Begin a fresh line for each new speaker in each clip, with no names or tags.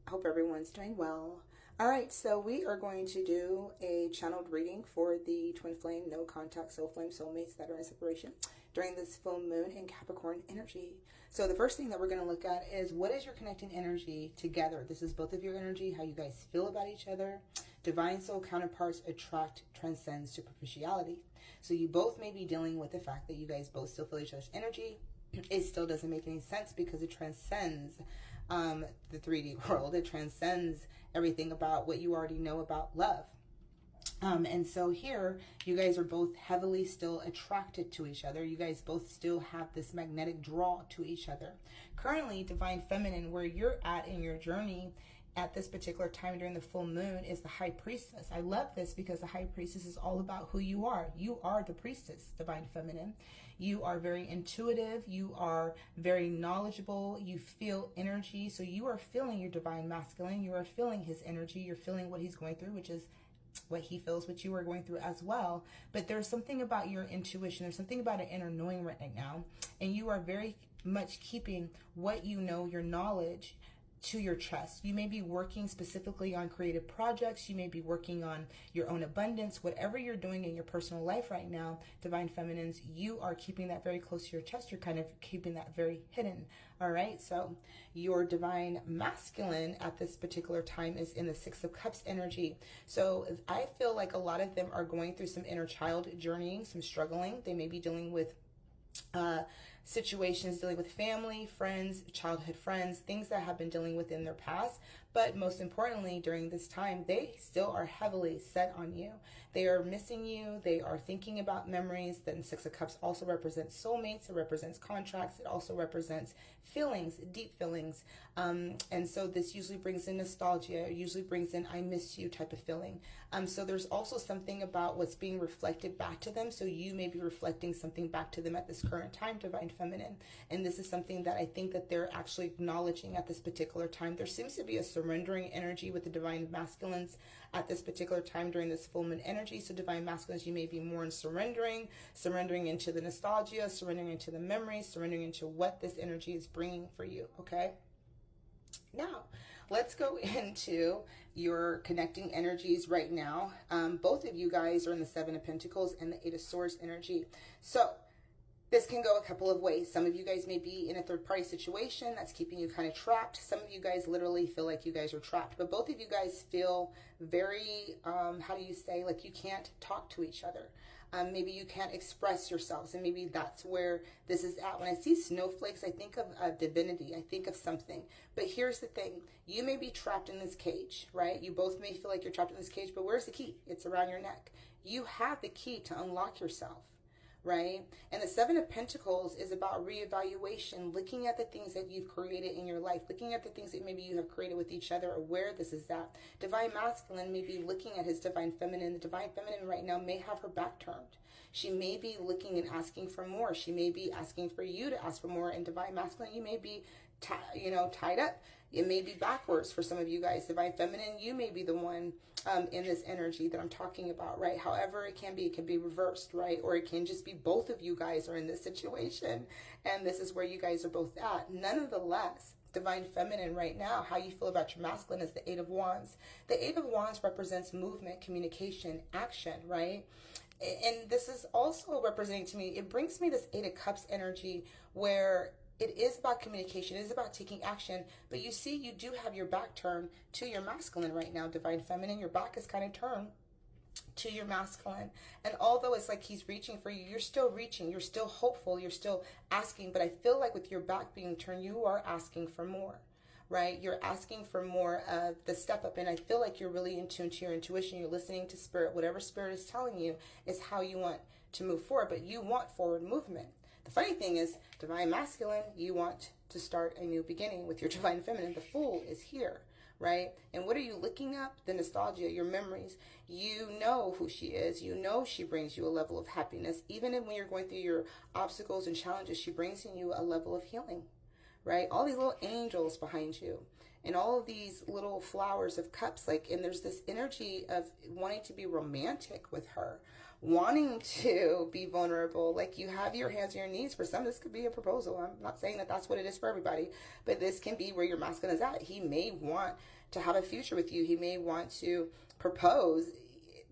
Hope everyone's doing well. All right, so we are going to do a channeled reading for the twin flame, no contact, soul flame, soulmates that are in separation during this full moon in Capricorn energy. So the first thing that we're going to look at is what is your connecting energy together. This is both of your energy, how you guys feel about each other. Divine soul counterparts attract, transcends superficiality. So you both may be dealing with the fact that you guys both still feel each other's energy. It still doesn't make any sense because it transcends the 3D world. It transcends everything about what you already know about love. And so here, you guys are both heavily still attracted to each other. You guys both still have this magnetic draw to each other. Currently, Divine Feminine, where you're at in your journey at this particular time during the full moon, is the High Priestess. I love this because the High Priestess is all about who you are. You are the priestess, Divine Feminine. You are very intuitive. You are very knowledgeable. You feel energy. So you are feeling your Divine Masculine. You are feeling his energy. You're feeling what he's going through, which is what he feels, what you are going through as well. But there's something about your intuition. There's something about an inner knowing right now. And you are very much keeping what you know, your knowledge, to your chest. You may be working specifically on creative projects. You may be working on your own abundance. Whatever you're doing in your personal life right now, Divine Feminines, you are keeping that very close to your chest. You're kind of keeping that very hidden. All right. So your Divine Masculine at this particular time is in the Six of Cups energy. So I feel like a lot of them are going through some inner child journeying, some struggling. They may be dealing with situations, dealing with family, friends, childhood friends, things that have been dealing with in their past. But most importantly, during this time, they still are heavily set on you. They are missing you. They are thinking about memories. Then Six of Cups also represents soulmates. It represents contracts. It also represents feelings, deep feelings. And so this usually brings in nostalgia. It usually brings in I miss you type of feeling. So there's also something about what's being reflected back to them. So you may be reflecting something back to them at this current time, Divine Feminine. And this is something that I think that they're actually acknowledging at this particular time. There seems to be a surrendering energy with the Divine Masculines at this particular time during this full moon energy. So Divine Masculines, you may be more in surrendering into the nostalgia, surrendering into the memories, surrendering into what this energy is bringing for you. Okay. Now, let's go into your connecting energies right now. Both of you guys are in the Seven of Pentacles and the Eight of Swords energy. So this can go a couple of ways. Some of you guys may be in a third-party situation that's keeping you kind of trapped. Some of you guys literally feel like you guys are trapped. But both of you guys feel very, how do you say, like you can't talk to each other. Maybe you can't express yourselves. And maybe that's where this is at. When I see snowflakes, I think of a divinity. I think of something. But here's the thing. You may be trapped in this cage, right? You both may feel like you're trapped in this cage. But where's the key? It's around your neck. You have the key to unlock yourself. Right? And the Seven of Pentacles is about reevaluation, looking at the things that you've created in your life, looking at the things that maybe you have created with each other or where this is at. Divine Masculine may be looking at his Divine Feminine. The Divine Feminine right now may have her back turned. She may be looking and asking for more. She may be asking for you to ask for more. And Divine Masculine, you may be tied up. It may be backwards for some of you guys. Divine Feminine, you may be the one in this energy that I'm talking about, right? However it can be reversed, right? Or it can just be both of you guys are in this situation. And this is where you guys are both at. Nonetheless, Divine Feminine right now, how you feel about your masculine is the Eight of Wands. The Eight of Wands represents movement, communication, action, right? And this is also representing to me, it brings me this Eight of Cups energy where it is about communication. It is about taking action. But you see, you do have your back turned to your masculine right now, Divine Feminine. Your back is kind of turned to your masculine. And although it's like he's reaching for you, you're still reaching. You're still hopeful. You're still asking. But I feel like with your back being turned, you are asking for more, right? You're asking for more of the step up. And I feel like you're really in tune to your intuition. You're listening to spirit. Whatever spirit is telling you is how you want to move forward. But you want forward movement. The funny thing is, Divine Masculine, you want to start a new beginning with your Divine Feminine. The Fool is here, right? And what are you looking up? The nostalgia, your memories. You know who she is. You know she brings you a level of happiness. Even when you're going through your obstacles and challenges, she brings in you a level of healing, right? All these little angels behind you. and all of these little flowers of cups, like, and there's this energy of wanting to be romantic with her, wanting to be vulnerable. Like, you have your hands on your knees. For some, this could be a proposal. I'm not saying that that's what it is for everybody, but this can be where your masculine is at. He may want to have a future with you. He may want to propose.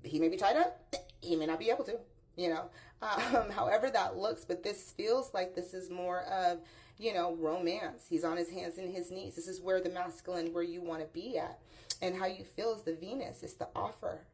He may be tied up. He may not be able to, you know, however that looks. But this feels like this is more of, you know, romance. He's on his hands and his knees. This is where the masculine, where you want to be at. And how you feel is the Venus. It's the offer.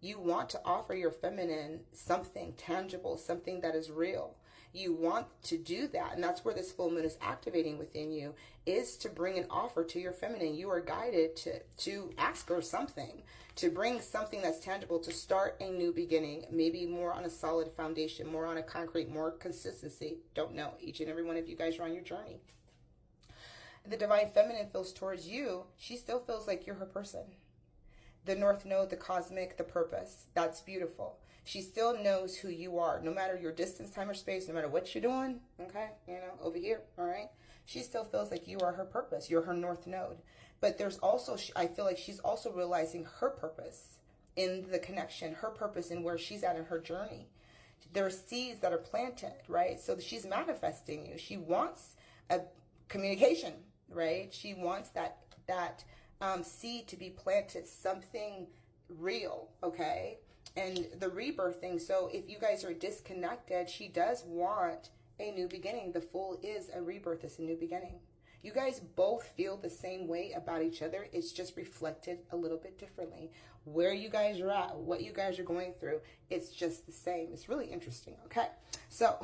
You want to offer your feminine something tangible, something that is real. You want to do that. And that's where this full moon is activating within you, is to bring an offer to your feminine. You are guided to ask her something, to bring something that's tangible, to start a new beginning, maybe more on a solid foundation, more on a concrete, more consistency. Don't know. Each and every one of you guys are on your journey. The divine feminine feels towards you. She still feels like you're her person. The North Node, the cosmic, the purpose. That's beautiful. She still knows who you are, no matter your distance, time, or space, no matter what you're doing, okay, you know, over here, all right? She still feels like you are her purpose. You're her North Node. But there's also, I feel like she's also realizing her purpose in the connection, her purpose in where she's at in her journey. There are seeds that are planted, right? So she's manifesting you. She wants a communication, right? She wants that seed to be planted, something real, okay? And the rebirthing. So if you guys are disconnected, she does want a new beginning. The Fool is a rebirth. It's a new beginning. You guys both feel the same way about each other. It's just reflected a little bit differently. Where you guys are at, what you guys are going through, it's just the same. It's really interesting, okay? So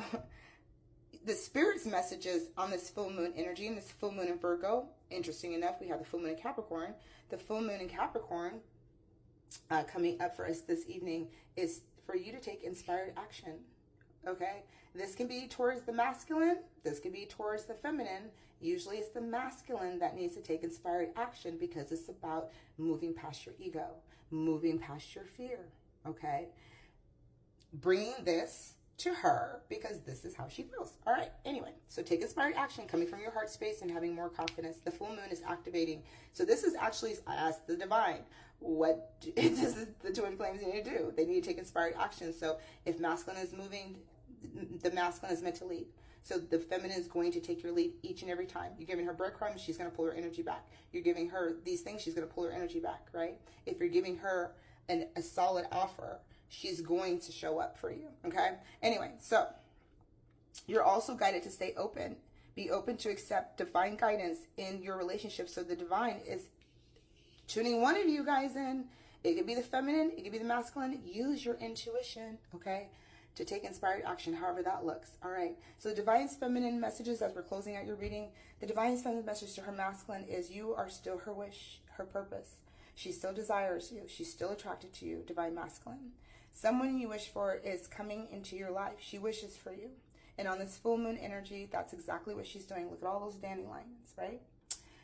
the Spirit's messages on this full moon energy, and this full moon in Virgo, interesting enough, we have the full moon in Capricorn. The full moon in Capricorn coming up for us this evening is for you to take inspired action, okay? This can be towards the masculine. This can be towards the feminine. Usually it's the masculine that needs to take inspired action, because it's about moving past your ego, moving past your fear, okay? Bringing this to her, because this is how she feels. All right, anyway, so take inspired action coming from your heart space and having more confidence. The full moon is activating. So this is actually, I asked the divine, what does the twin flames need to do? They need to take inspired action. So if masculine is moving, the masculine is meant to lead. So the feminine is going to take your lead each and every time. You're giving her breadcrumbs, she's going to pull her energy back. You're giving her these things, she's going to pull her energy back, right? If you're giving her a solid offer, she's going to show up for you, okay? Anyway, so you're also guided to stay open. Be open to accept divine guidance in your relationship. So the divine is tuning one of you guys in. It could be the feminine, it could be the masculine. Use your intuition, okay, to take inspired action, however that looks. All right, so the divine's feminine messages, as we're closing out your reading, the divine's feminine message to her masculine is you are still her wish, her purpose. She still desires you. She's still attracted to you, divine masculine. Someone you wish for is coming into your life. She wishes for you. And on this full moon energy, that's exactly what she's doing. Look at all those dandelions, right?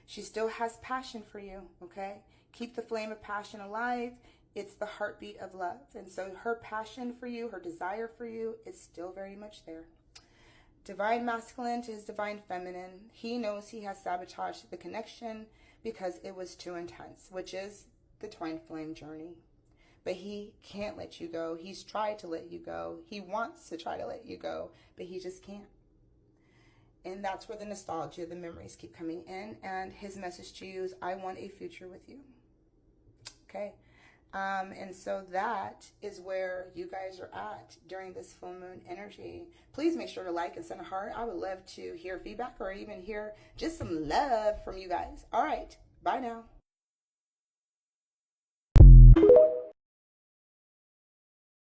She still has passion for you, okay? Keep the flame of passion alive. It's the heartbeat of love. And so her passion for you, her desire for you is still very much there. Divine masculine to his divine feminine. He knows he has sabotaged the connection because it was too intense, which is the twin flame journey. But he can't let you go. He's tried to let you go. He wants to try to let you go, but he just can't. And that's where the nostalgia, the memories keep coming in. And his message to you is, I want a future with you. Okay? And so that is where you guys are at during this full moon energy. Please make sure to like and send a heart. I would love to hear feedback or even hear just some love from you guys. All right. Bye now.